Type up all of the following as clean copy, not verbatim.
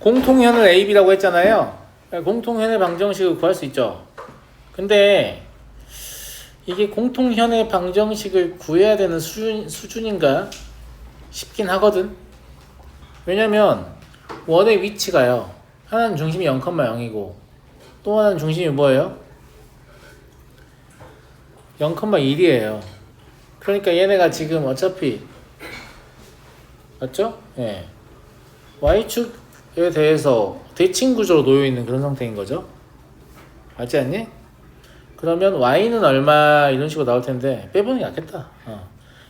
공통현을 AB라고 했잖아요. 공통현의 방정식을 구할 수 있죠. 근데 이게 공통현의 방정식을 구해야 되는 수준인가 싶긴 하거든. 왜냐면 원의 위치가요, 하나는 중심이 0,0이고 또 하나는 중심이 뭐예요? 0,1이에요. 그러니까 얘네가 지금 어차피 맞죠? 예. Y축에 대해서 대칭 구조로 놓여 있는 그런 상태인 거죠. 맞지 않니? 그러면 Y는 얼마 이런 식으로 나올 텐데 빼보는 게 낫겠다.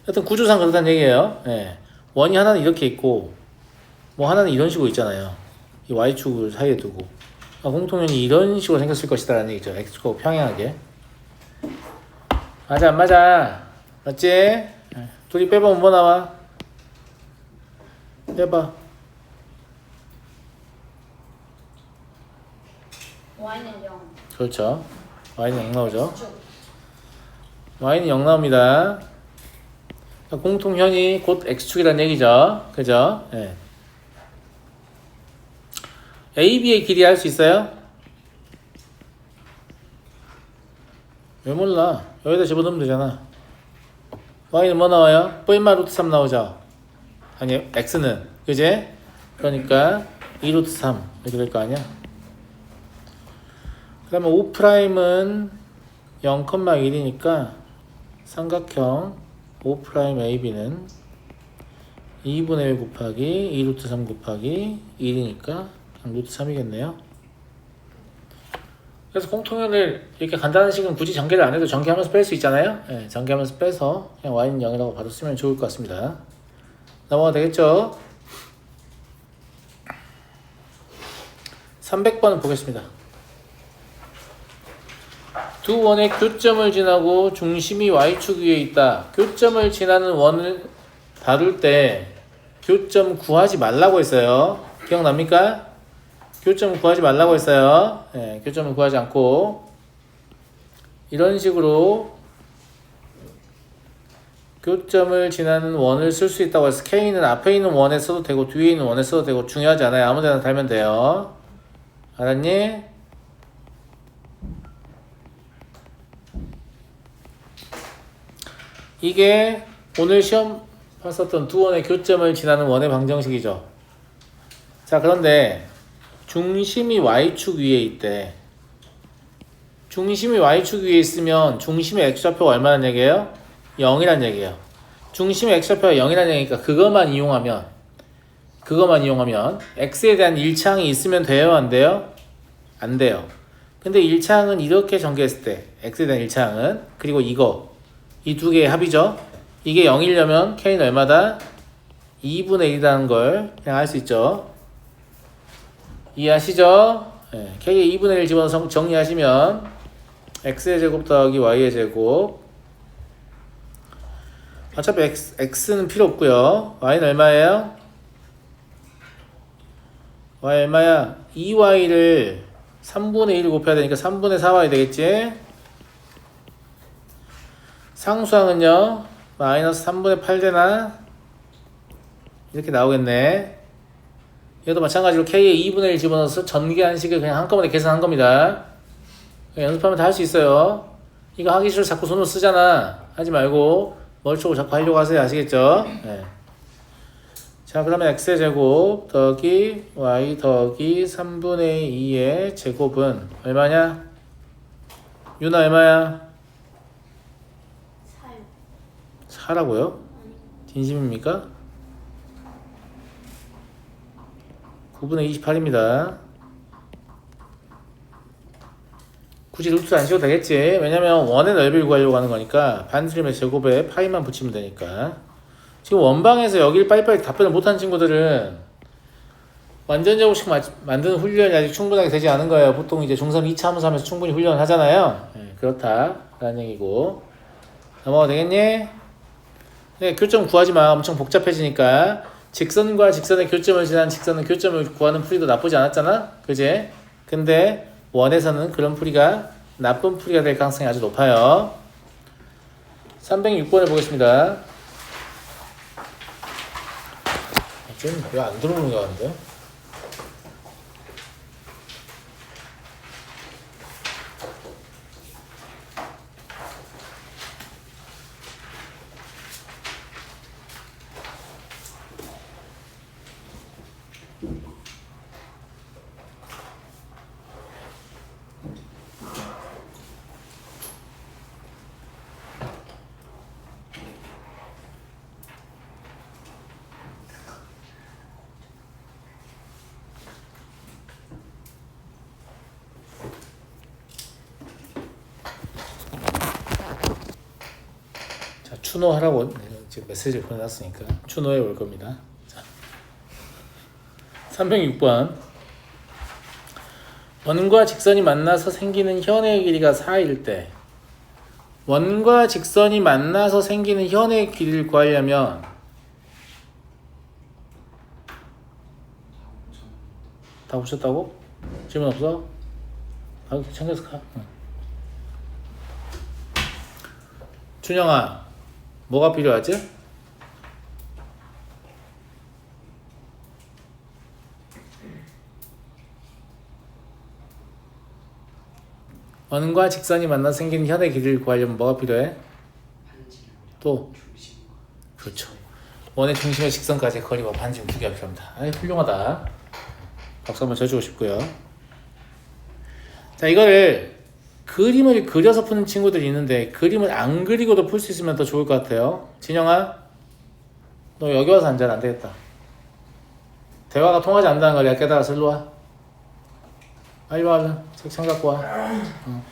하여튼 구조상 그렇다는 얘기예요. 예. 원이 하나는 이렇게 있고 뭐 하나는 이런 식으로 있잖아요. 이 Y축을 사이에 두고 공통연이 이런 식으로 생겼을 것이다 라는 얘기죠. X축하고 평행하게. 맞아 안 맞아? 맞지? 예. 둘이 빼보면 뭐 나와? 빼봐. Y는 0. 그렇죠. Y는 0 나오죠. Y는 0 나옵니다. 공통현이 곧 X축이라는 얘기죠. 그죠? 예. AB의 길이 알 수 있어요? 왜 몰라? 여기다 집어넣으면 되잖아. Y는 뭐 나와요? V마 루트 3 나오죠? 아니, X는. 그지? 그러니까 2 루트 3 이렇게 될 거 아니야? 그러면 O'은 0,1이니까 삼각형 O'AB는 2분의 1 곱하기 2 루트 3 곱하기 1이니까 루트 3이겠네요. 그래서 공통연을 이렇게 간단한 식은 굳이 전개를 안 해도 전개하면서 뺄 수 있잖아요. 네, 전개하면서 빼서 그냥 Y는 0이라고 바로 쓰면 좋을 것 같습니다. 넘어가도 되겠죠? 300번 보겠습니다. 두 원의 교점을 지나고 중심이 Y축 위에 있다. 교점을 지나는 원을 다룰 때 교점 구하지 말라고 했어요. 기억납니까? 교점 구하지 말라고 했어요. 네, 교점을 구하지 않고 이런 식으로 교점을 지나는 원을 쓸 수 있다고 해서 K는 앞에 있는 원에 써도 되고 뒤에 있는 원에 써도 되고 중요하지 않아요. 아무데나 달면 돼요. 알았니? 이게 오늘 시험 봤었던 두 원의 교점을 지나는 원의 방정식이죠. 자, 그런데 중심이 Y축 위에 있대. 중심이 Y축 위에 있으면 중심의 X좌표가 얼마란 얘기예요? 0이란 얘기예요. 중심의 X좌표가 0이란 얘기니까 그것만 이용하면 X에 대한 일창이 있으면 돼요? 안 돼요? 안 돼요. 근데 일창은 이렇게 전개했을 때 X에 대한 일창은, 그리고 이거 이 두 개의 합이죠. 이게 0이려면 K는 얼마다? 2분의 1이라는 걸 그냥 알 수 있죠. 이해하시죠? 네. K에 2분의 1 집어넣어서 정리하시면 X의 제곱 더하기 Y의 제곱, 어차피 X는 필요 없고요. Y는 얼마예요? Y 얼마야? 2Y를 3분의 1을 곱해야 되니까 3분의 4Y 되겠지? 상수항은요, 마이너스 3분의 8 되나? 이렇게 나오겠네. 얘도 마찬가지로 K에 2분의 1 집어넣어서 전개한 식을 그냥 한꺼번에 계산한 겁니다. 연습하면 다 할 수 있어요. 이거 하기 싫어 자꾸 손으로 쓰잖아. 하지 말고 머릿속으로 자꾸 하려고 하세요. 아시겠죠? 네. 자, 그러면 X의 제곱 더하기 Y 더하기 3분의 2의 제곱은 얼마냐? 유나 얼마야? 4라고요? 진심입니까? 9분의 28입니다. 굳이 루트 안 씌워도 되겠지. 왜냐면 원의 넓이를 구하려고 하는 거니까 반트림의 제곱에 파이만 붙이면 되니까. 지금 원방에서 여기를 빨리빨리 답변을 못한 친구들은 완전 제곱식 만드는 훈련이 아직 충분하게 되지 않은 거예요. 보통 이제 중3 2차 함수 하면서 충분히 훈련을 하잖아요. 네, 그렇다라는 얘기고. 넘어가도 되겠니? 네, 교점 구하지 마. 엄청 복잡해지니까. 직선과 직선의 교점을 지난 직선은 교점을 구하는 풀이도 나쁘지 않았잖아? 그지? 근데 원에서는 그런 풀이가 나쁜 풀이가 될 가능성이 아주 높아요. 306번을 보겠습니다. 지금 왜 안 들어오는 거 같은데? 추노하라고 지금 메시지를 보내놨으니까 추노에 올 겁니다. 자, 306번 원과 직선이 만나서 생기는 현의 길이가 4일 때 원과 직선이 만나서 생기는 현의 길이를 구하려면 다 붙였다고? 질문 없어? 아, 챙겨서 가. 응. 준영아 뭐가 필요하지? 원과 직선이 만나 생기는 현의 길이를 구하려면 뭐가 필요해? 또? 그렇죠. 원의 중심의 직선까지 거리와 반지름 두 개가 필요합니다. 아이 훌륭하다. 박수 한번 쳐주고 싶고요. 자 이거를 그림을 그려서 푸는 친구들이 있는데 그림을 안 그리고도 풀 수 있으면 더 좋을 것 같아요. 진영아 너 여기 와서 앉아라. 안 되겠다. 대화가 통하지 않는다는 걸 내가 깨달아서 일로 와. 빨리 와 얼른. 책상 갖고 와. 응.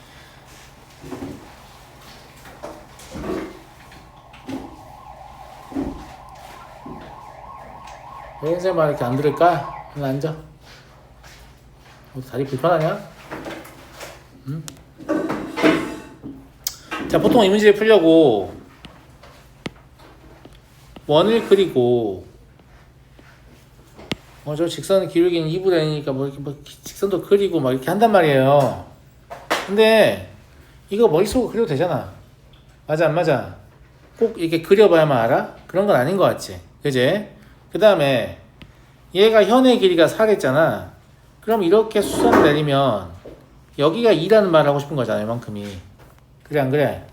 왜 선생님 말 이렇게 안 들을까? 얼른 앉아. 다리 불편하냐? 응? 자 보통 이 문제를 풀려고 원을 그리고 저 직선 기울기는 2분의 N이니까 뭐 이렇게 뭐 직선도 그리고 막 이렇게 한단 말이에요. 근데 이거 머릿속으로 그려도 되잖아. 맞아 안 맞아? 꼭 이렇게 그려봐야만 알아? 그런 건 아닌 것 같지? 그지? 그 다음에 얘가 현의 길이가 4겠잖아. 그럼 이렇게 수선을 내리면 여기가 2라는 말을 하고 싶은 거잖아. 이만큼이. 그래 안 그래?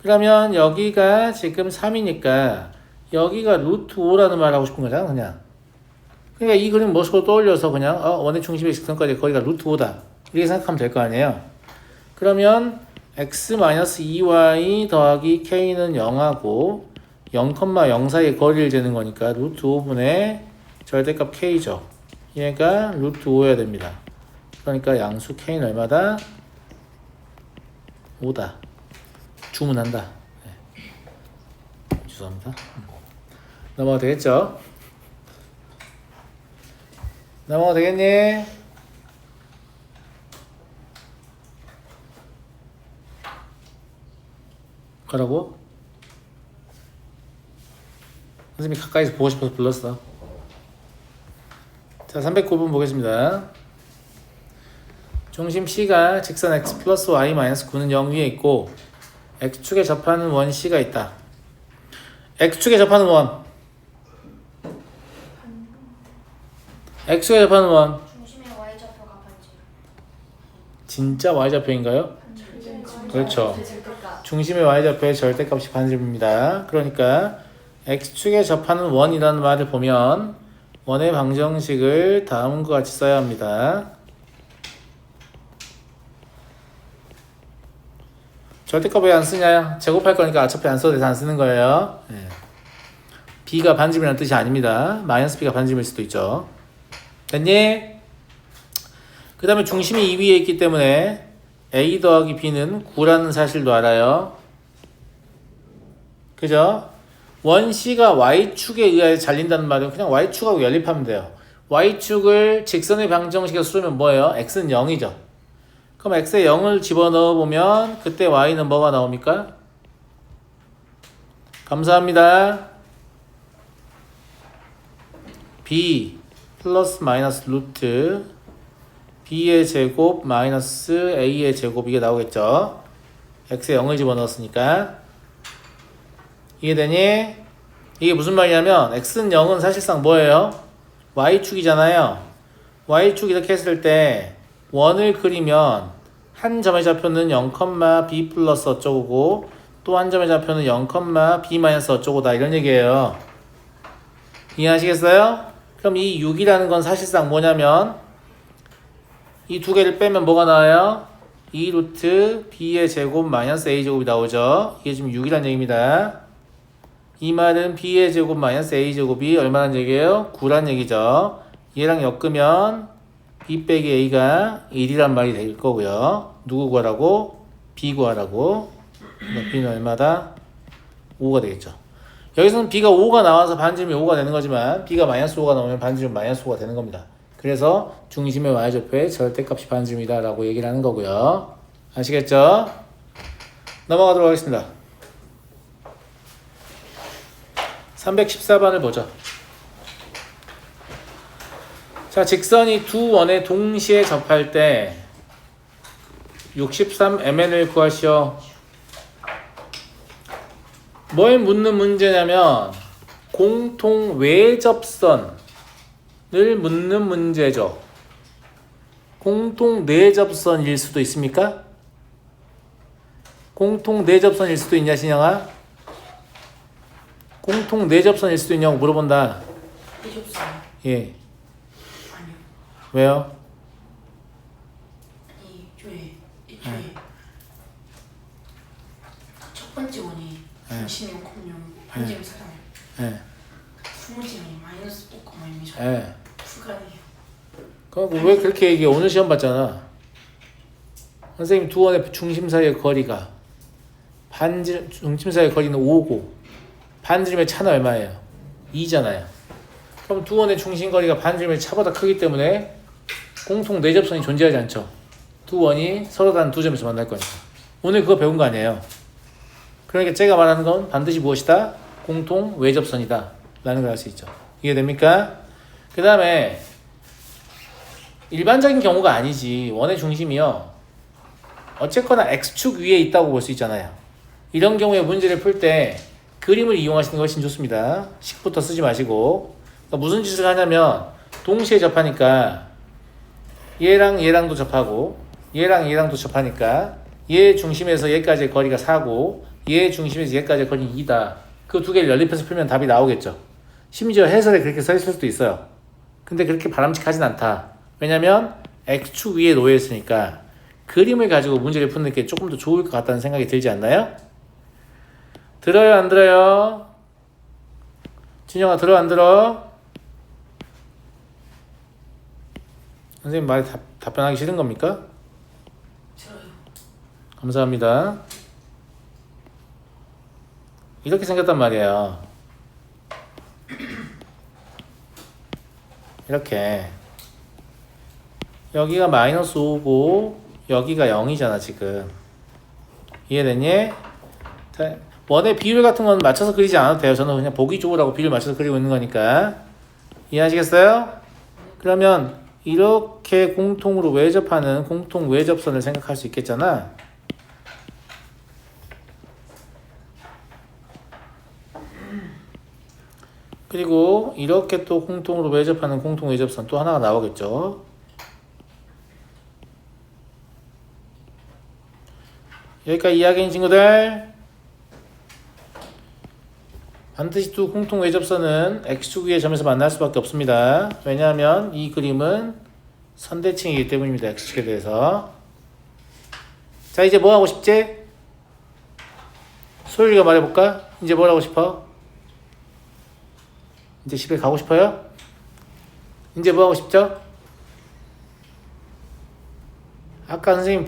그러면 여기가 지금 3이니까 여기가 루트 5라는 말을 하고 싶은 거잖아. 그냥. 그러니까 이 그림 머릿속으로 떠올려서 그냥 원의 중심의 직선까지 거리가 루트 5다. 이렇게 생각하면 될 거 아니에요. 그러면 x-2y 더하기 k는 0하고 0,0 사이의 거리를 재는 거니까 루트 5분의 절대값 k죠. 얘가 루트 5여야 됩니다. 그러니까 양수 k는 얼마다? 5다. 주문한다. 네. 죄송합니다. 넘어가도 되겠죠? 넘어가도 되겠니? 가라고? 선생님이 가까이서 보고 싶어서 불렀어. 자, 309번 보겠습니다. 중심 C가 직선 x 플러스 y 마이너스 9는 0 위에 있고 x축에 접하는 원 C가 있다. x축에 접하는 원. x축에 접하는 원. 중심의 y좌표가 반지. 진짜 y좌표인가요? 그렇죠. 중심의 y좌표의 절대값이 반지름입니다. 그러니까 x축에 접하는 원이라는 말을 보면 원의 방정식을 다음과 같이 써야 합니다. 절대값 왜 안 쓰냐? 제곱할 거니까 어차피 안 써도 돼서 안 쓰는 거예요. 네. b가 반지름이라는 뜻이 아닙니다. 마이너스 b가 반지름일 수도 있죠. 됐니? 그 다음에 중심이 2 위에 있기 때문에 a 더하기 b는 9라는 사실도 알아요. 그죠? 원 C가 Y축에 의하여 잘린다는 말은 그냥 Y축하고 연립하면 돼요. Y축을 직선의 방정식에 쓰면 뭐예요? X는 0이죠. 그럼 X에 0을 집어넣어 보면 그때 Y는 뭐가 나옵니까? 감사합니다. B 플러스 마이너스 루트 B의 제곱 마이너스 A의 제곱 이게 나오겠죠. X에 0을 집어넣었으니까. 이해되니? 이게 무슨 말이냐면 x는 0은 사실상 뭐예요? y축이잖아요. y축 이렇게 했을 때 원을 그리면 한 점의 좌표는 0, b 플러스 어쩌고고 또 한 점의 좌표는 0, b 마이너스 어쩌고다 이런 얘기예요. 이해하시겠어요? 그럼 이 6이라는 건 사실상 뭐냐면 이 두 개를 빼면 뭐가 나와요? 2 루트 b의 제곱 마이너스 a 제곱이 나오죠. 이게 지금 6이란 얘기입니다. 이 말은 b의 제곱 마이너스 a 제곱이 얼마란 얘기예요? 9란 얘기죠. 얘랑 엮으면 b 빼기 a가 1이란 말이 될 거고요. 누구 구하라고? b 구하라고. 그러니까 b는 얼마다? 5가 되겠죠. 여기서는 b가 5가 나와서 반지름이 5가 되는 거지만 b가 마이너스 5가 나오면 반지름 마이너스 5가 되는 겁니다. 그래서 중심의 y좌표의 절대값이 반지름이다 라고 얘기를 하는 거고요. 아시겠죠? 넘어가도록 하겠습니다. 314번을 보죠. 자, 직선이 두 원에 동시에 접할 때 63mn을 구하시오. 뭘 묻는 문제냐면 공통 외접선을 묻는 문제죠. 공통 내접선일 수도 있습니까? 공통 내접선일 수도 있냐, 신영아? 공통 내접선일 수도 있냐고 물어본다. 내접선. 예. 아니요. 왜요? 아니, 애초에 첫 번째 원이 중심이 0,0 반지름 4잖아요. 예. 두 번째 원이 마이너스 5,0이죠. 예. 불가능해요. 그럼 왜 그렇게 얘기해? 오늘 시험 봤잖아. 선생님 두 원의 중심 사이의 거리가 반지름 중심 사이의 거리는 5고 반지름의 차는 얼마예요? 2잖아요. 그럼 두 원의 중심 거리가 반지름의 차보다 크기 때문에 공통 내접선이 존재하지 않죠. 두 원이 서로 다른 두 점에서 만날 거니까. 오늘 그거 배운 거 아니에요. 그러니까 제가 말하는 건 반드시 무엇이다? 공통 외접선이다 라는 걸 알 수 있죠. 이해됩니까? 그 다음에 일반적인 경우가 아니지. 원의 중심이요. 어쨌거나 X축 위에 있다고 볼 수 있잖아요. 이런 경우에 문제를 풀 때 그림을 이용하시는 게 훨씬 좋습니다. 식부터 쓰지 마시고. 그러니까 무슨 짓을 하냐면 동시에 접하니까 얘랑 얘랑도 접하고 얘랑 얘랑도 접하니까 얘 중심에서 얘까지의 거리가 4고 얘 중심에서 얘까지의 거리는 2다. 그 두 개를 연립해서 풀면 답이 나오겠죠. 심지어 해설에 그렇게 써 있을 수도 있어요. 근데 그렇게 바람직하진 않다. 왜냐면 X축 위에 놓여 있으니까 그림을 가지고 문제를 푸는 게 조금 더 좋을 것 같다는 생각이 들지 않나요? 들어요, 안 들어요? 진영아, 들어, 안 들어? 선생님 말에 답변하기 싫은 겁니까? 들어요. 감사합니다. 이렇게 생겼단 말이에요. 이렇게 여기가 마이너스 5고 여기가 0이잖아 지금. 이해됐니? 자, 원의 비율 같은 건 맞춰서 그리지 않아도 돼요. 저는 그냥 보기 좋으라고 비율 맞춰서 그리고 있는 거니까. 이해하시겠어요? 그러면 이렇게 공통으로 외접하는 공통 외접선을 생각할 수 있겠잖아. 그리고 이렇게 또 공통으로 외접하는 공통 외접선 또 하나가 나오겠죠. 여기까지 이야기인 친구들. 반드시 두 공통 외접선은 X축 위의 점에서 만날 수밖에 없습니다. 왜냐하면 이 그림은 선대칭이기 때문입니다. X축에 대해서. 자, 이제 뭐 하고 싶지? 소율이가 말해볼까? 이제 뭘 하고 싶어? 이제 집에 가고 싶어요? 이제 뭐 하고 싶죠? 아까 선생님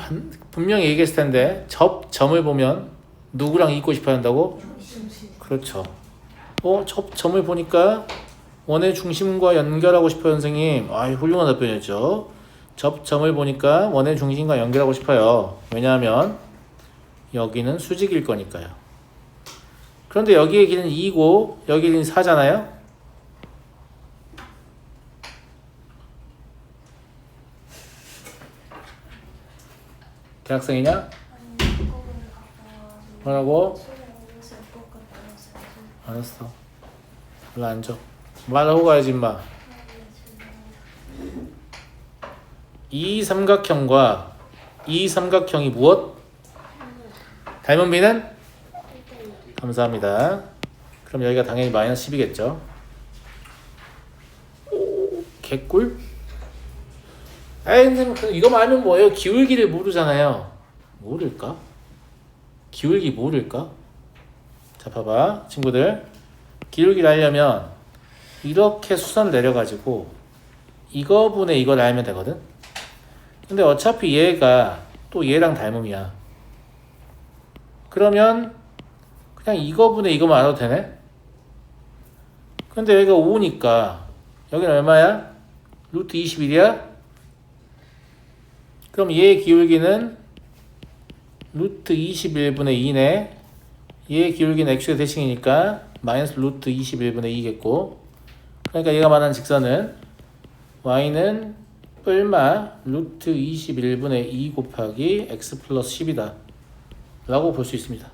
분명히 얘기했을 텐데 접점을 보면 누구랑 있고 싶어 한다고? 그렇죠. 접점을 보니까 원의 중심과 연결하고 싶어요, 선생님. 훌륭한 답변이었죠. 접점을 보니까 원의 중심과 연결하고 싶어요. 왜냐하면 여기는 수직일 거니까요. 그런데 여기의 길은 2고 여기 길은 4잖아요. 대학생이냐? 뭐라고? 알았어. 일로 앉아. 말하고 가야지 임마. 이 삼각형과 이 삼각형이 무엇? 닮은 비는? 감사합니다. 그럼 여기가 당연히 마이너스 10이겠죠. 개꿀? 아이 선생님 이거만 알면 뭐예요? 기울기를 모르잖아요. 모를까? 기울기 모를까? 자 봐봐 친구들, 기울기를 알려면 이렇게 수선 내려가지고 이거분의 이걸 알면 되거든. 근데 어차피 얘가 또 얘랑 닮음이야. 그러면 그냥 이거분의 이거만 알아도 되네. 근데 여기가 5니까 여기는 얼마야? 루트 21이야? 그럼 얘의 기울기는 루트 21분의 2네. 얘의 기울기는 x의 대칭이니까 마이너스 루트 21분의 2겠고, 그러니까 얘가 말하는 직선은 y는 뿔마 루트 21분의 2 곱하기 x 플러스 10이다 라고 볼 수 있습니다.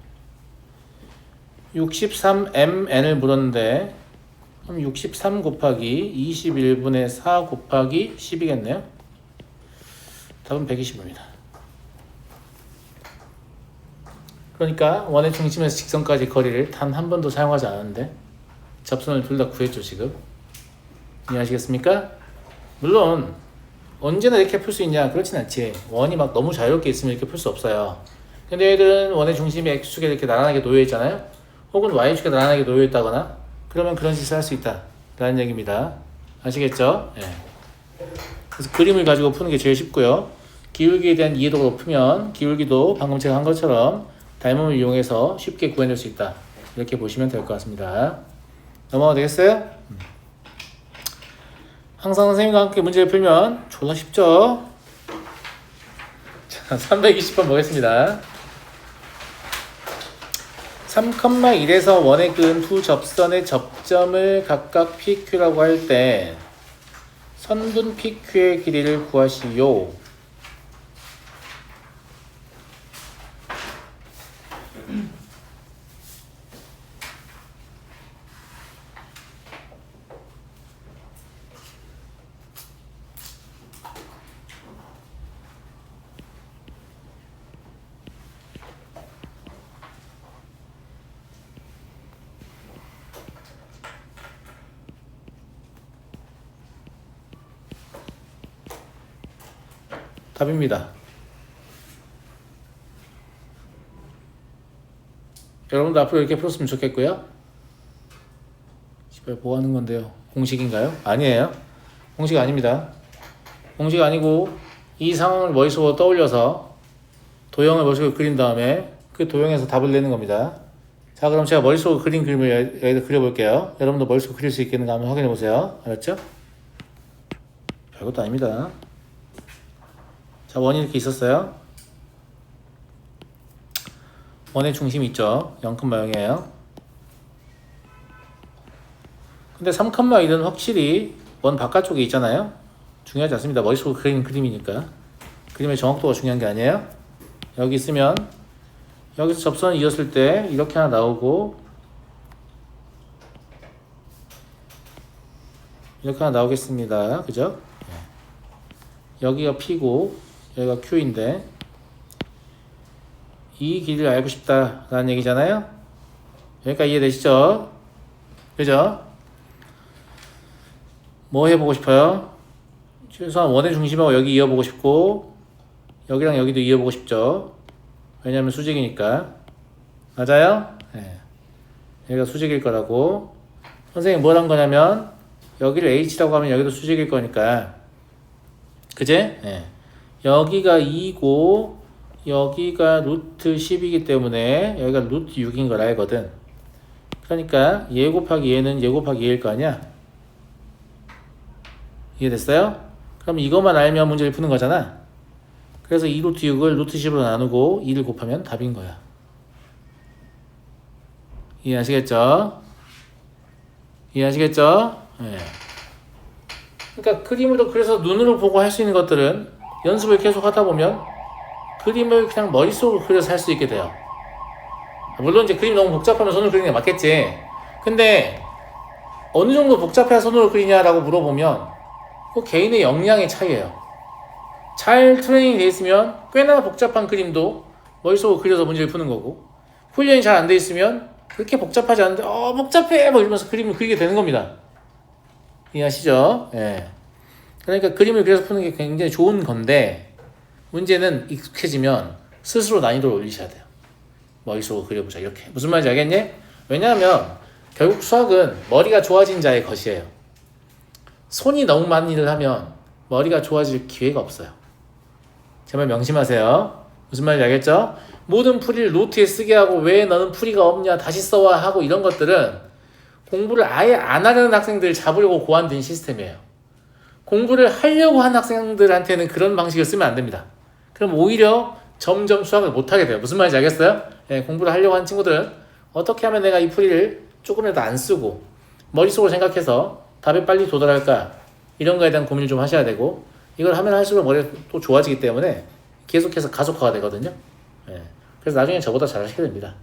63mn을 물었는데 그럼 63 곱하기 21분의 4 곱하기 10이겠네요. 답은 120입니다. 그러니까 원의 중심에서 직선까지 거리를 단 한 번도 사용하지 않았는데 접선을 둘 다 구했죠 지금. 이해하시겠습니까? 물론 언제나 이렇게 풀 수 있냐? 그렇진 않지. 원이 막 너무 자유롭게 있으면 이렇게 풀 수 없어요. 근데 얘들은 원의 중심이 x축에 이렇게 나란하게 놓여 있잖아요. 혹은 y축에 나란하게 놓여 있다거나 그러면 그런 짓을 할 수 있다 라는 얘기입니다. 아시겠죠? 예. 그래서 그림을 가지고 푸는 게 제일 쉽고요. 기울기에 대한 이해도가 높으면 기울기도 방금 제가 한 것처럼 닮음을 이용해서 쉽게 구해낼 수 있다. 이렇게 보시면 될 것 같습니다. 넘어가도 되겠어요? 항상 선생님과 함께 문제를 풀면 졸라 쉽죠? 자, 320번 보겠습니다. 3,1에서 원에 그은 두 접선의 접점을 각각 PQ라고 할 때 선분 PQ의 길이를 구하시오. 답입니다. 여러분도 앞으로 이렇게 풀었으면 좋겠고요. 집에 뭐 하는 건데요? 공식인가요? 아니에요. 공식 아닙니다. 공식 아니고 이 상황을 머릿속으로 떠올려서 도형을 머릿속에 그린 다음에 그 도형에서 답을 내는 겁니다. 자, 그럼 제가 머릿속으로 그린 그림을 여기다 그려볼게요. 여러분도 머릿속으로 그릴 수 있겠는가 한번 확인해 보세요. 알았죠? 별것도 아닙니다. 자, 원이 이렇게 있었어요. 원의 중심이 있죠. 0,0이에요. 근데 3,1은 확실히 원 바깥쪽에 있잖아요. 중요하지 않습니다. 머릿속으로 그린 그림이니까. 그림의 정확도가 중요한 게 아니에요. 여기 있으면 여기서 접선을 이었을 때 이렇게 하나 나오고 이렇게 하나 나오겠습니다. 그죠? 여기가 P고 여기가 Q인데 이 길이를 알고 싶다라는 얘기잖아요. 여기까지 이해되시죠? 그죠? 뭐 해보고 싶어요? 최소한 원의 중심하고 여기 이어보고 싶고 여기랑 여기도 이어보고 싶죠. 왜냐하면 수직이니까. 맞아요? 네. 여기가 수직일 거라고. 선생님이 뭘 한 거냐면 여기를 H라고 하면 여기도 수직일 거니까. 그제? 네. 여기가 2고 여기가 루트 10이기 때문에 여기가 루트 6인 걸 알거든. 그러니까 얘 곱하기 얘는 얘 곱하기 얘일 거 아니야? 이해됐어요? 그럼 이것만 알면 문제를 푸는 거잖아. 그래서 2 루트 6을 루트 10으로 나누고 2를 곱하면 답인 거야. 이해하시겠죠? 이해하시겠죠? 네. 그러니까 그림으로 그래서 눈으로 보고 할 수 있는 것들은 연습을 계속 하다 보면 그림을 그냥 머릿속으로 그려서 할 수 있게 돼요. 물론 이제 그림이 너무 복잡하면 손으로 그리는 게 맞겠지. 근데 어느 정도 복잡해야 손으로 그리냐라고 물어보면 그 개인의 역량의 차이예요. 잘 트레이닝 돼 있으면 꽤나 복잡한 그림도 머릿속으로 그려서 문제를 푸는 거고, 훈련이 잘 안 돼 있으면 그렇게 복잡하지 않은데 복잡해 뭐 이러면서 그림을 그리게 되는 겁니다. 이해하시죠? 예. 그러니까 그림을 그려서 푸는 게 굉장히 좋은 건데 문제는 익숙해지면 스스로 난이도를 올리셔야 돼요. 머릿속으로 그려보자 이렇게. 무슨 말인지 알겠니? 왜냐하면 결국 수학은 머리가 좋아진 자의 것이에요. 손이 너무 많은 일을 하면 머리가 좋아질 기회가 없어요. 제발 명심하세요. 무슨 말인지 알겠죠? 모든 풀이를 노트에 쓰게 하고 왜 너는 풀이가 없냐 다시 써와 하고 이런 것들은 공부를 아예 안 하려는 학생들을 잡으려고 고안된 시스템이에요. 공부를 하려고 한 학생들한테는 그런 방식을 쓰면 안 됩니다. 그럼 오히려 점점 수학을 못하게 돼요. 무슨 말인지 알겠어요? 예, 공부를 하려고 한 친구들은 어떻게 하면 내가 이 풀이를 조금이라도 안 쓰고 머릿속으로 생각해서 답에 빨리 도달할까 이런 거에 대한 고민을 좀 하셔야 되고 이걸 하면 할수록 머리가 또 좋아지기 때문에 계속해서 가속화가 되거든요. 예, 그래서 나중에 저보다 잘하시게 됩니다.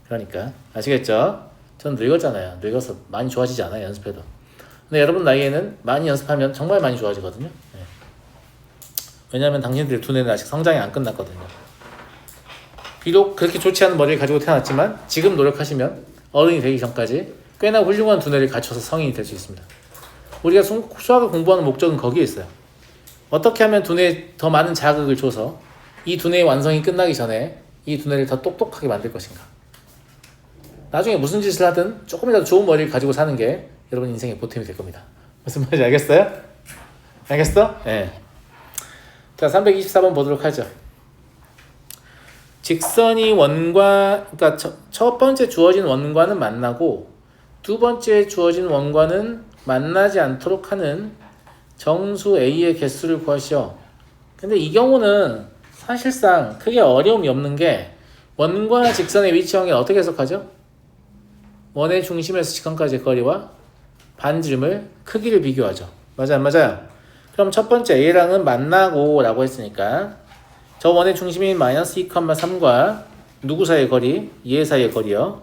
그러니까 아시겠죠? 전 늙었잖아요. 늙어서 많이 좋아지지 않아요. 연습해도. 근데 여러분 나이에는 많이 연습하면 정말 많이 좋아지거든요. 예. 왜냐하면 당신들의 두뇌는 아직 성장이 안 끝났거든요. 비록 그렇게 좋지 않은 머리를 가지고 태어났지만 지금 노력하시면 어른이 되기 전까지 꽤나 훌륭한 두뇌를 갖춰서 성인이 될 수 있습니다. 우리가 수학을 공부하는 목적은 거기에 있어요. 어떻게 하면 두뇌에 더 많은 자극을 줘서 이 두뇌의 완성이 끝나기 전에 이 두뇌를 더 똑똑하게 만들 것인가. 나중에 무슨 짓을 하든 조금이라도 좋은 머리를 가지고 사는 게 여러분 인생의 보탬이 될 겁니다. 무슨 말인지 알겠어요? 알겠어? 네. 자, 324번 보도록 하죠. 직선이 원과, 그러니까 첫 번째 주어진 원과는 만나고 두 번째 주어진 원과는 만나지 않도록 하는 정수 A의 개수를 구하시오. 근데 이 경우는 사실상 크게 어려움이 없는 게 원과 직선의 위치 관계를 어떻게 해석하죠? 원의 중심에서 직선까지의 거리와 반지름을 크기를 비교하죠. 맞아요, 안 맞아요? 그럼 첫 번째 A랑은 만나고 라고 했으니까 저 원의 중심인 마이너스 2,3과 누구 사이의 거리? 얘 사이의 거리요.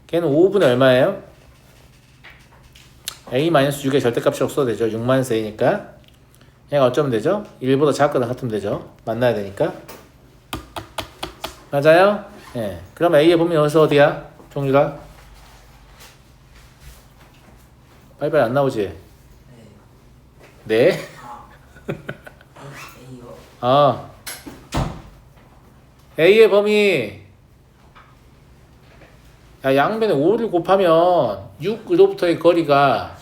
걔는 5분의 얼마예요? A-6의 절대값이라고 써도 되죠. 6-A니까 얘가 어쩌면 되죠? 1보다 작거나 같으면 되죠. 만나야 되니까. 맞아요? 예. 그럼 A의 범위 여기서 어디야? 종류가? 빨리빨리 안 나오지? 네? 아, A의 범위 양변에 5를 곱하면 6으로부터의 거리가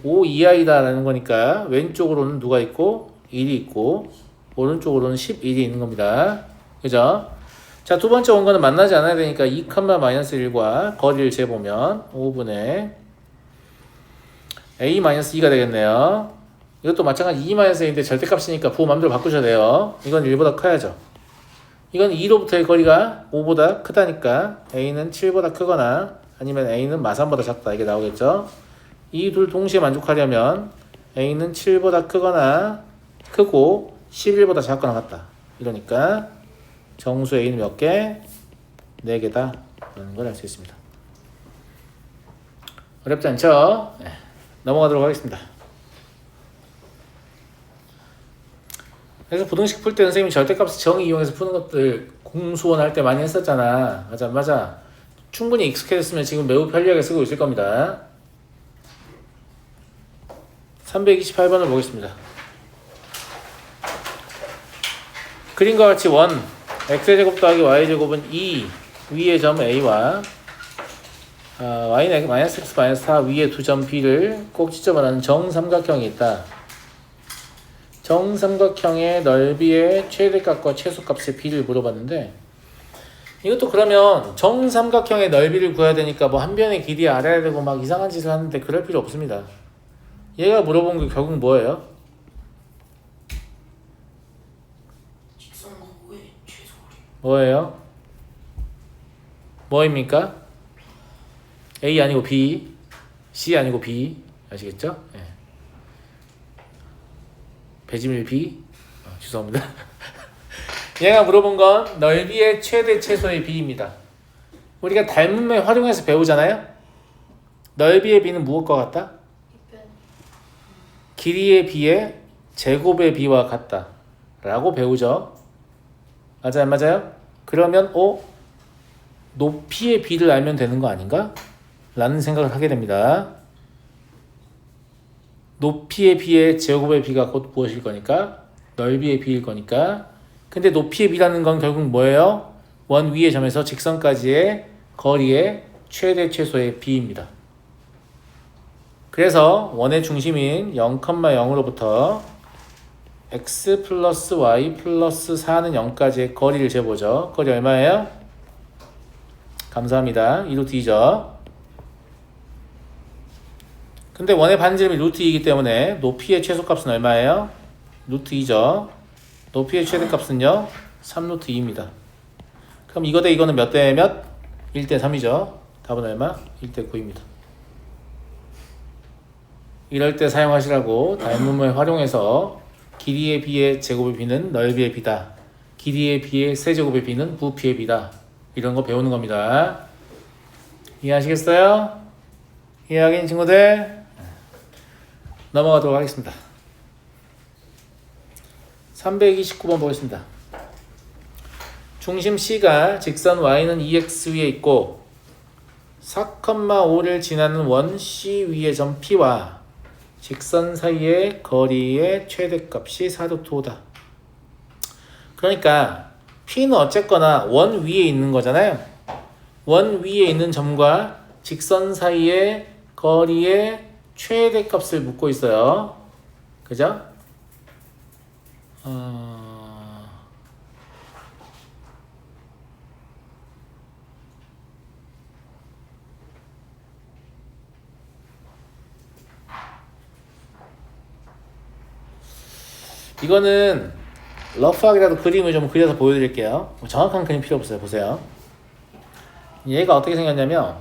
5 이하이다 라는 거니까 왼쪽으로는 누가 있고 1이 있고 오른쪽으로는 11이 있는 겁니다. 그죠? 자, 두 번째 원과는 만나지 않아야 되니까 2,-1과 거리를 재보면 5분의 A-2가 되겠네요. 이것도 마찬가지 2-A인데 절대값이니까 부호 맘대로 바꾸셔야 돼요. 이건 1보다 커야죠. 이건 2로부터의 거리가 5보다 크다니까 A는 7보다 크거나 아니면 A는 마삼보다 작다 이게 나오겠죠. 이 둘 동시에 만족하려면 A는 7보다 크거나 크고 11보다 작거나 같다. 이러니까 정수 A는 몇 개? 4개다 라는 걸 알 수 있습니다. 어렵지 않죠? 네. 넘어가도록 하겠습니다. 그래서 부등식 풀 때 선생님이 절대값 정의 이용해서 푸는 것들 공수원 할 때 많이 했었잖아. 맞아. 충분히 익숙해졌으면 지금 매우 편리하게 쓰고 있을 겁니다. 328번을 보겠습니다. 그림과 같이 원 x제곱 더하기 y제곱은 2 위의 점 a와 y는 마이너스 x 마이너스 4 위의 두 점 b를 꼭 지점하는 정삼각형이 있다. 정삼각형의 넓이의 최대값과 최소값의 b를 물어봤는데 이것도 그러면 정삼각형의 넓이를 구해야 되니까 뭐 한 변의 길이 알아야 되고 막 이상한 짓을 하는데 그럴 필요 없습니다. 얘가 물어본 게 결국 뭐예요? 직선과 호의 최소거리. 뭐예요? 뭐입니까? A 아니고 B, C 아니고 B 아시겠죠? 예. 배지밀 B 죄송합니다. 얘가 물어본 건 넓이의 최대 최소의 B입니다. 우리가 닮음에 활용해서 배우잖아요. 넓이의 B는 무엇과 같다? 길이의 B의 제곱의 B와 같다 라고 배우죠. 맞아요? 맞아요? 그러면 높이의 B를 알면 되는 거 아닌가? 라는 생각을 하게 됩니다. 높이의 b의 제곱의 b가 곧 무엇일 거니까? 넓이의 b일 거니까. 근데 높이의 b라는 건 결국 뭐예요? 원 위의 점에서 직선까지의 거리의 최대 최소의 b입니다. 그래서 원의 중심인 0,0으로부터 x 플러스 y 플러스 4는 0까지의 거리를 재보죠. 거리 얼마예요? 감사합니다. 2루트2죠. 근데 원의 반지름이 루트 2이기 때문에 높이의 최소값은 얼마예요? 루트 2죠. 높이의 최대값은요? 3루트 2입니다. 그럼 이거 대 이거는 몇 대 몇? 1대 3이죠. 답은 얼마? 1대 9입니다. 이럴 때 사용하시라고 닮음을 활용해서 길이의 b의 제곱의 b는 넓이의 b다. 길이의 b의 세제곱의 b는 부피의 b다. 이런 거 배우는 겁니다. 이해하시겠어요? 이해하긴 친구들? 넘어가도록 하겠습니다. 329번 보겠습니다. 중심 C가 직선 Y는 2x 위에 있고 4,5를 지나는 원 C 위의 점 P와 직선 사이의 거리의 최대값이 4루트 5다. 그러니까 P는 어쨌거나 원 위에 있는 거잖아요. 원 위에 있는 점과 직선 사이의 거리의 최대값을 묻고 있어요. 그죠? 이거는 러프하게라도 그림을 좀 그려서 보여드릴게요. 정확한 그림 필요 없어요. 보세요. 얘가 어떻게 생겼냐면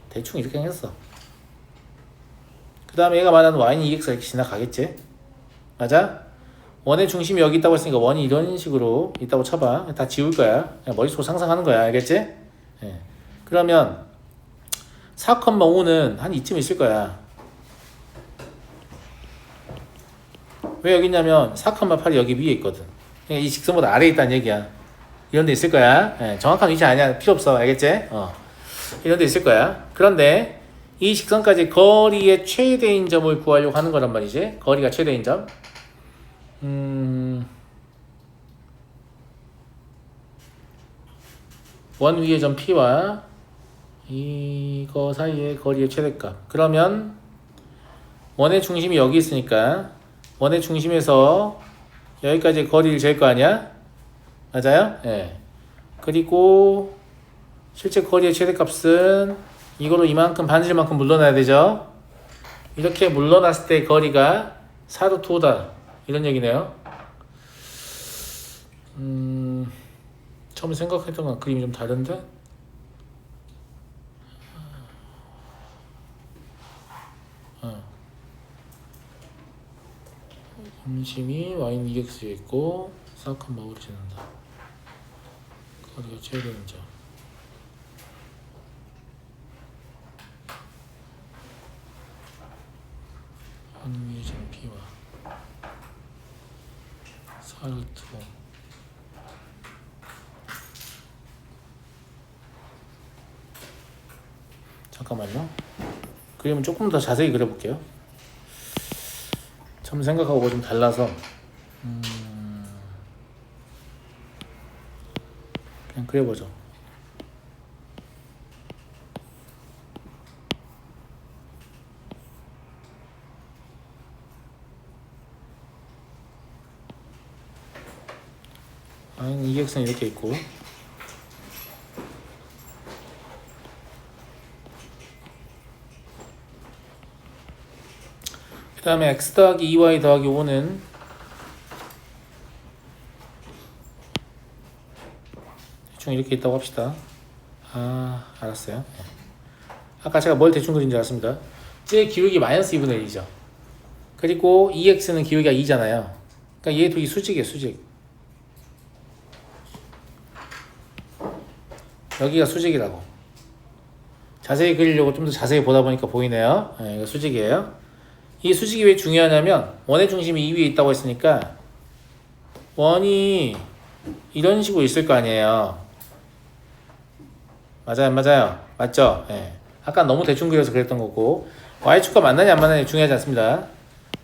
대충 이렇게 생겼어. 그 다음에 얘가 말하는 y는 2x가 이렇게 지나가겠지? 맞아? 원의 중심이 여기 있다고 했으니까 원이 이런 식으로 있다고 쳐봐. 다 지울 거야. 그냥 머릿속으로 상상하는 거야. 알겠지? 예. 그러면 4,5는 한 이쯤 있을 거야. 왜 여기 있냐면 4,8이 여기 위에 있거든. 그러니까 이 직선보다 아래에 있다는 얘기야. 이런 데 있을 거야. 예. 정확한 위치 아니야. 필요 없어. 알겠지? 이런 데 있을 거야. 그런데 이 직선까지 거리의 최대인 점을 구하려고 하는 거란 말이지. 거리가 최대인 점. 원 위의 점 P와 이거 사이의 거리의 최대값. 그러면 원의 중심이 여기 있으니까 원의 중심에서 여기까지 거리를 잴 거 아니야? 맞아요? 예. 그리고 실제 거리의 최대값은 이거로 이만큼 반지름만큼 물러나야 되죠? 이렇게 물러났을 때 거리가 4루트 5다. 이런 얘기네요. 처음에 생각했던 건 그림이 좀 다른데? 중심이 y는 2x에 있고 4,5를 지난다. 거리가 최대인 점. 원 위의 점 P와 4루트 5. 잠깐만요. 그림은 조금 더 자세히 그려볼게요. 처음 생각하고 좀 달라서 그냥 그려보죠. 이객선 이렇게 있고 그 다음에 x 더하기 2y 더하기 5는 대충 이렇게 있다고 합시다. 알았어요. 아까 제가 뭘 대충 그린 줄 알았습니다. 제 기울기 마이너스 2분의 1이죠. 그리고 2x는 기울기가 2잖아요. 그러니까 얘 둘이 수직이에요. 수직. 여기가 수직이라고. 자세히 그리려고 좀 더 자세히 보다 보니까 보이네요. 네, 이거 수직이에요. 이 수직이 왜 중요하냐면 원의 중심이 2 위에 있다고 했으니까 원이 이런 식으로 있을 거 아니에요. 맞아요, 안 맞아요? 맞죠? 네. 아까 너무 대충 그려서 그랬던 거고 y축과 만나냐 안 만나냐 중요하지 않습니다.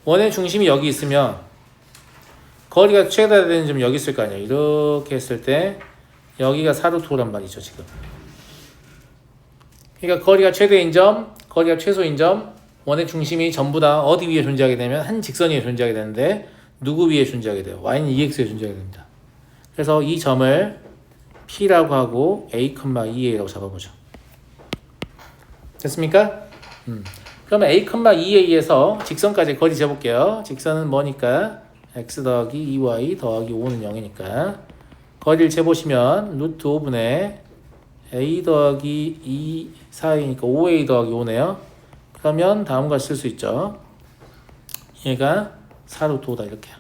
원의 중심이 여기 있으면 거리가 최대해야 되는 점이 여기 있을 거 아니에요. 이렇게 했을 때 여기가 4루트란 말이죠 지금. 그러니까 거리가 최대인 점, 거리가 최소인 점, 원의 중심이 전부 다 어디 위에 존재하게 되면 한 직선 위에 존재하게 되는데 누구 위에 존재하게 돼요? y는 2x에 존재하게 됩니다. 그래서 이 점을 P라고 하고 A, 2A라고 잡아보죠. 됐습니까? 그러면 A, 2A에서 직선까지 거리 재볼게요. 직선은 뭐니까? x 더하기 2y 더하기 5는 0이니까 거리를 재보시면 루트 5분의 a 더하기 2 4이니까 5a 더하기 5네요. 그러면 다음과 쓸 수 있죠. 얘가 4루트 5다 이렇게요.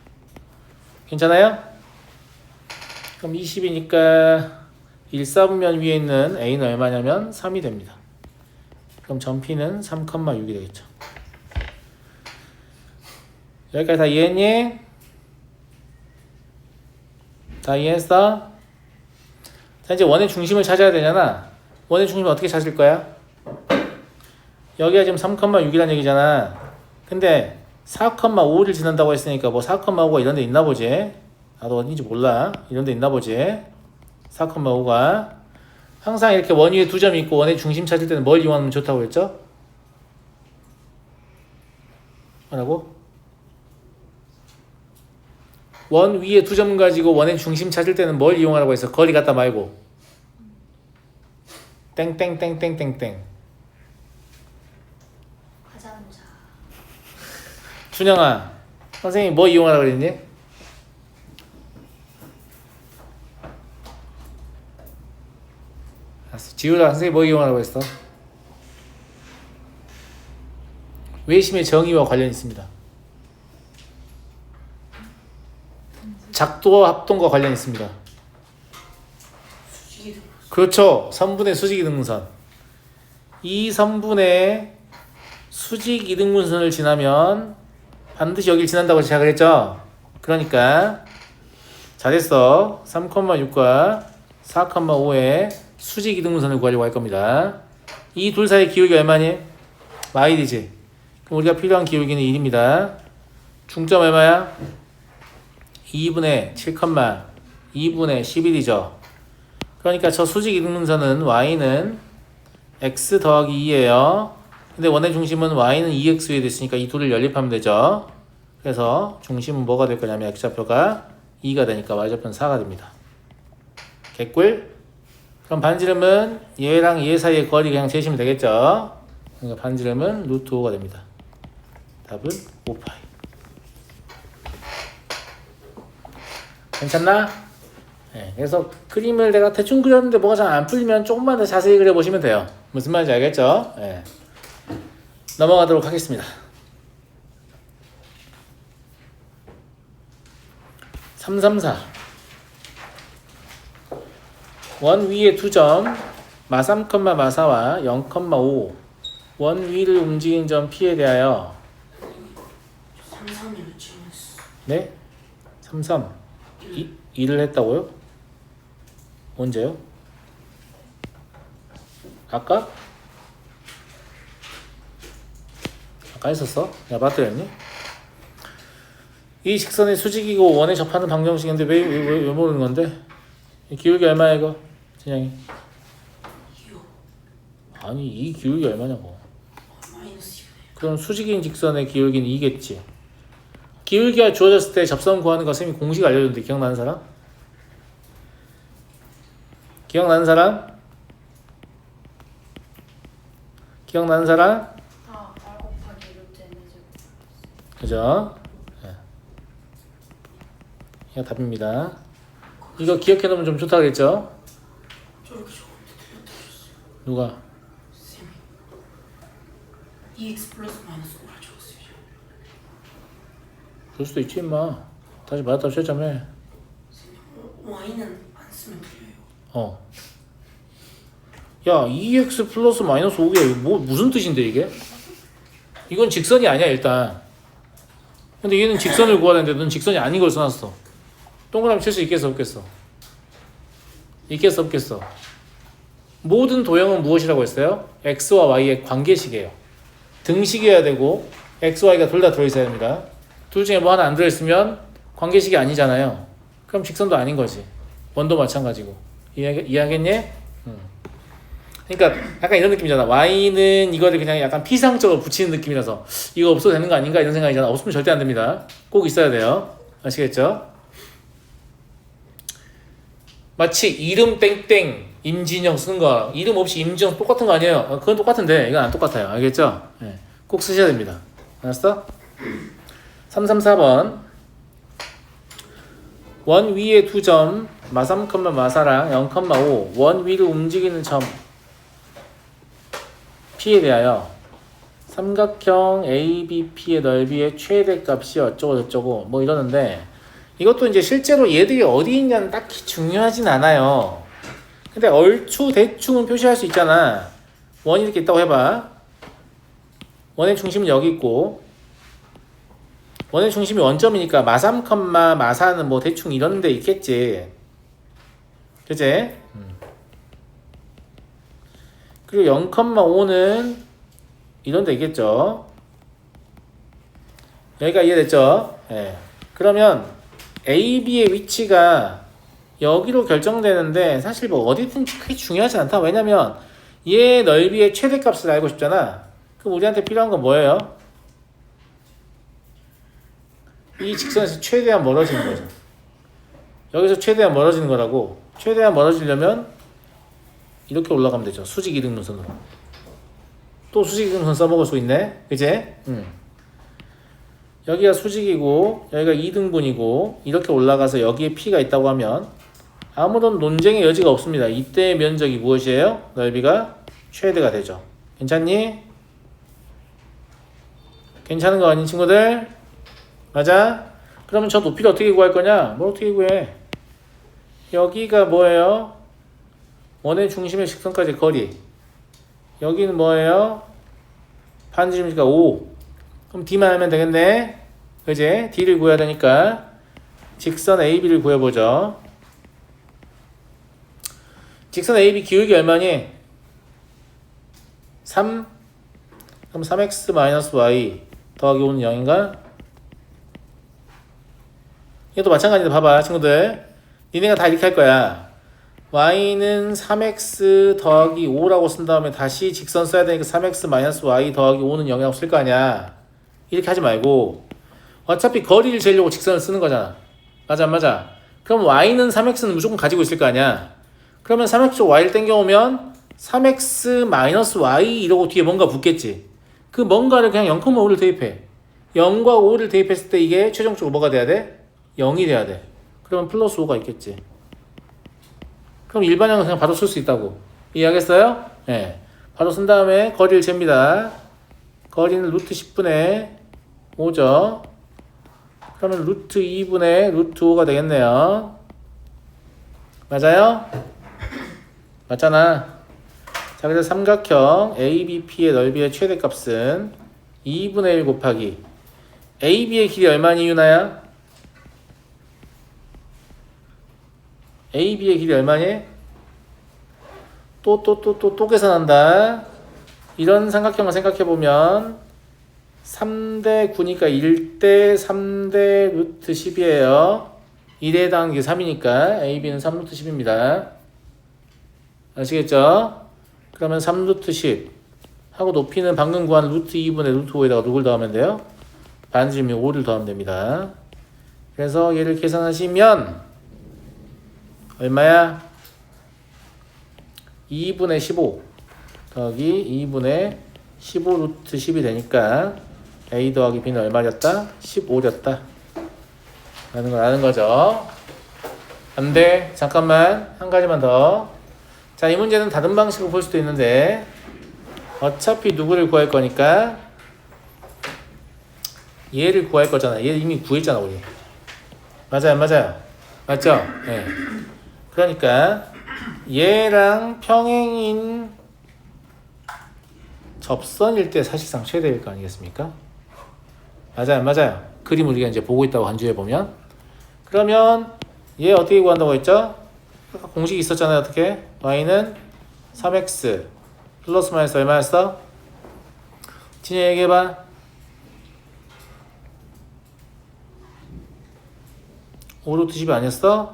괜찮아요? 그럼 20이니까 1사분면 위에 있는 a는 얼마냐면 3이 됩니다. 그럼 점 P는 3,6이 되겠죠. 여기까지 다 이해했니? 다 이해했어? 자, 이제 원의 중심을 찾아야 되잖아. 원의 중심을 어떻게 찾을 거야? 여기가 지금 3,6이란 얘기잖아. 근데 4,5를 지난다고 했으니까 뭐 4,5가 이런 데 있나 보지? 나도 어딘지 몰라. 이런 데 있나 보지? 4,5가 항상 이렇게 원 위에 두 점이 있고 원의 중심 찾을 때는 뭘 이용하면 좋다고 했죠? 뭐라고? 원 위에 두 점 가지고 원의 중심 찾을 때는 뭘 이용하라고 했어? 거리 갖다 말고 땡땡땡땡땡땡 가자무자. 준영아 선생님이 뭐 이용하라고 그랬니? 알았어. 지우라 선생님이 뭐 이용하라고 했어? 외심의 정의와 관련이 있습니다. 작도와 합동과 관련이 있습니다. 수직이 그렇죠. 선분의 수직 이등분선. 이 선분의 수직 이등분선을 지나면 반드시 여기를 지난다고 시작을 했죠. 그러니까 잘했어. 3,6과 4,5의 수직 이등분선을 구하려고 할 겁니다. 이 둘 사이의 기울기 얼마니? 마일이지. 그럼 우리가 필요한 기울기는 1입니다. 중점 얼마야? 2분의 7,2분의 11이죠. 그러니까 저 수직 이등분선은 y는 x 더하기 2예요. 근데 원의 중심은 y는 2x 위에 있으니까 이 둘을 연립하면 되죠. 그래서 중심은 뭐가 될 거냐면 x좌표가 2가 되니까 y좌표는 4가 됩니다. 개꿀? 그럼 반지름은 얘랑 얘 사이의 거리 그냥 재시면 되겠죠. 그러니까 반지름은 루트 5가 됩니다. 답은 5파이. 괜찮나? 네, 그래서 그림을 내가 대충 그렸는데 뭐가 잘 안 풀리면 조금만 더 자세히 그려보시면 돼요. 무슨 말인지 알겠죠? 네. 넘어가도록 하겠습니다. 334 원 위에 두 점 마3, 마4와 0,5 원 위를 움직이는 점 P에 대하여 3,3이면 지금 네? 33 2를 했다고요? 언제요? 아까 했었어? 야 맞더랬니? 이 직선의 수직이고 원에 접하는 방정식인데 왜 모르는 건데? 이 기울기 얼마야 이거? 진영이 2요. 아니 이 기울기 얼마냐고. 마이너스 2분의 그럼 수직인 직선의 기울기는 2겠지. 기울기가 주어졌을 때 접선 구하는 거 선생님이 공식 알려줬는데 기억나는 사람? 기억나는 사람? 기억나는 사람? 아, r 곱하기 루트 n 제곱. 그죠? 네. 이거 답입니다. 이거 기억해 놓으면 좀 좋다 그랬죠? 저렇게 적었는데 틀렸다 그랬어요. 누가? 쌤이 2x 플러스 마이너스 5라 적었어요. 그럴 수도 있지 임마. 다시 맞았다 채점해. y는 안 쓰면 틀려요. 야 2x 플러스 마이너스 5게 뭐 무슨 뜻인데 이게? 이건 직선이 아니야 일단. 근데 얘는 직선을 구해야 되는데 넌 직선이 아닌 걸 써놨어. 동그라미 칠 수 있겠어 없겠어? 있겠어 없겠어? 모든 도형은 무엇이라고 했어요? x와 y의 관계식이에요. 등식이어야 되고 x, y가 둘 다 들어있어야 됩니다. 둘 중에 뭐 하나 안 들어있으면 관계식이 아니잖아요. 그럼 직선도 아닌 거지. 원도 마찬가지고. 이해하겠니? 그러니까 약간 이런 느낌이잖아. y는 이거를 그냥 약간 피상적으로 붙이는 느낌이라서 이거 없어도 되는 거 아닌가 이런 생각이잖아. 없으면 절대 안 됩니다. 꼭 있어야 돼요. 아시겠죠? 마치 이름 땡땡 임진영 쓰는 거 이름 없이 임진영 똑같은 거 아니에요? 그건 똑같은데 이건 안 똑같아요. 알겠죠? 네. 꼭 쓰셔야 됩니다. 알았어? 334번 원 위에 두 점 마3, 마4랑 0,5 원 위를 움직이는 점 P에 대하여 삼각형 ABP의 넓이의 최대값이 어쩌고 저쩌고 뭐 이러는데 이것도 이제 실제로 얘들이 어디 있냐는 딱히 중요하진 않아요. 근데 얼추 대충은 표시할 수 있잖아. 원이 이렇게 있다고 해봐. 원의 중심은 여기 있고 원의 중심이 원점이니까 마3, 마4는 뭐 대충 이런 데 있겠지. 그치? 그리고 0,5는 이런 데 있겠죠. 여기가 이해됐죠? 예. 그러면 AB의 위치가 여기로 결정되는데 사실 뭐 어디든 크게 중요하지 않다. 왜냐면 얘 넓이의 최대값을 알고 싶잖아. 그럼 우리한테 필요한 건 뭐예요? 이 직선에서 최대한 멀어지는 거죠. 여기서 최대한 멀어지는 거라고. 최대한 멀어지려면 이렇게 올라가면 되죠. 수직 이등분선으로. 또 수직 이등분선 써먹을 수 있네. 그치? 여기가 수직이고 여기가 이등분이고 이렇게 올라가서 여기에 P가 있다고 하면 아무런 논쟁의 여지가 없습니다. 이때의 면적이 무엇이에요? 넓이가 최대가 되죠. 괜찮니? 괜찮은 거 아닌 친구들? 맞아? 그러면 저 높이를 어떻게 구할 거냐? 뭘 어떻게 구해? 여기가 뭐예요? 원의 중심의 직선까지 거리. 여기는 뭐예요? 반지름이니까 5. 그럼 D만 하면 되겠네. 그지? D를 구해야 되니까 직선 AB를 구해보죠. 직선 AB 기울기 얼마니? 3? 그럼 3x-y 더하기 5는 0인가? 이것도 마찬가지다. 봐봐 친구들. 니네가 다 이렇게 할 거야. y는 3x 더하기 5라고 쓴 다음에 다시 직선 써야 되니까 3x-y 더하기 5는 0이라고 쓸 거 아니야. 이렇게 하지 말고 어차피 거리를 재려고 직선을 쓰는 거잖아. 맞아 안 맞아? 그럼 y는 3x는 무조건 가지고 있을 거 아니야. 그러면 3x y를 땡겨오면 3x-y 이러고 뒤에 뭔가 붙겠지. 그 뭔가를 그냥 0,5를 대입해. 0과 5를 대입했을 때 이게 최종적으로 뭐가 돼야 돼? 0이 돼야 돼. 그러면 플러스 5가 있겠지. 그럼 일반형은 그냥 바로 쓸 수 있다고. 이해하겠어요? 네. 바로 쓴 다음에 거리를 잽니다. 거리는 루트 10분의 5죠. 그러면 루트 2분의 루트 5가 되겠네요. 맞아요? 맞잖아. 자, 그래서 삼각형 ABP의 넓이의 최대값은 2분의 1 곱하기 AB의 길이 얼마니 유나야? AB의 길이 얼마니? 또 계산한다. 이런 삼각형을 생각해보면 3대 9니까 1대 3대 루트 10이에요. 1에 해당하는 게 3이니까 AB는 3루트 10입니다. 아시겠죠? 그러면 3루트 10 하고 높이는 방금 구한 루트 2분의 루트 5에다가 누굴 더하면 돼요? 반지름이 5를 더하면 됩니다. 그래서 얘를 계산하시면 얼마야? 2분의 15 더하기 2분의 15 루트 10이 되니까 A 더하기 B는 얼마였다? 15였다 라는 걸 아는 거죠. 안 돼. 잠깐만. 한 가지만 더. 자, 이 문제는 다른 방식으로 볼 수도 있는데 어차피 누구를 구할 거니까 얘를 구할 거잖아. 얘 이미 구했잖아 우리. 맞아요 안 맞아요? 맞죠? 네. 그러니까 얘랑 평행인 접선일 때 사실상 최대일 거 아니겠습니까? 맞아요 안 맞아요? 그림 우리가 이제 보고 있다고 간주해보면 그러면 얘 어떻게 구한다고 했죠? 공식이 있었잖아요. 어떻게? y는 3x 플러스 마이너스 얼마였어? 진이 얘기해봐. 5루트 10이 아니었어?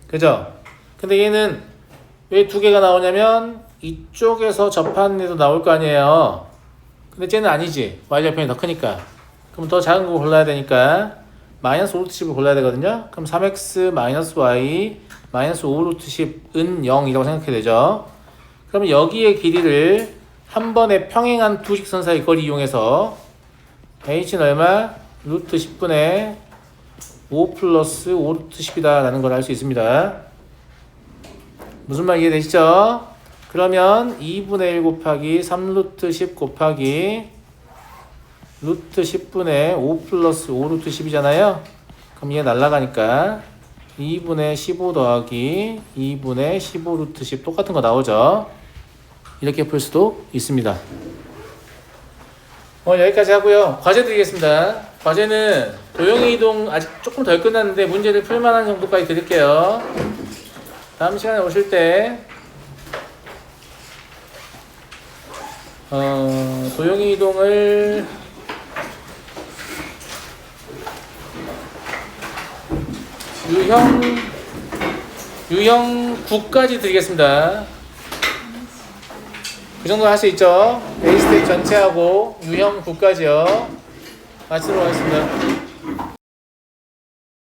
그죠? 근데 얘는 왜 두 개가 나오냐면 이쪽에서 접하는 애도 나올 거 아니에요. 근데 쟤는 아니지. y좌편이 더 크니까. 그럼 더 작은 거 골라야 되니까 마이너스 5루트 10을 골라야 되거든요. 그럼 3x 마이너스 y 마이너스 5루트 10은 0이라고 생각해야 되죠. 그러면 여기의 길이를 한 번에 평행한 두 직선 사이 거리 이용해서 h는 얼마? 루트 10분의 5 플러스 5루트 10이다 라는 걸 알 수 있습니다. 무슨 말 이해되시죠? 그러면 2분의 1 곱하기 3루트 10 곱하기 루트 10분의 5 플러스 5루트 10이잖아요. 그럼 얘 날라가니까 2분의 15 더하기 2분의 15 루트 10 똑같은 거 나오죠. 이렇게 풀 수도 있습니다. 여기까지 하고요. 과제 드리겠습니다. 과제는 도형의 이동 아직 조금 덜 끝났는데 문제를 풀만한 정도까지 드릴게요. 다음 시간에 오실 때 도형의 이동을 유형 9까지 드리겠습니다. 그 정도 할 수 있죠? 베이스텍 전체하고 유형 9까지요. 마치도록 하겠습니다.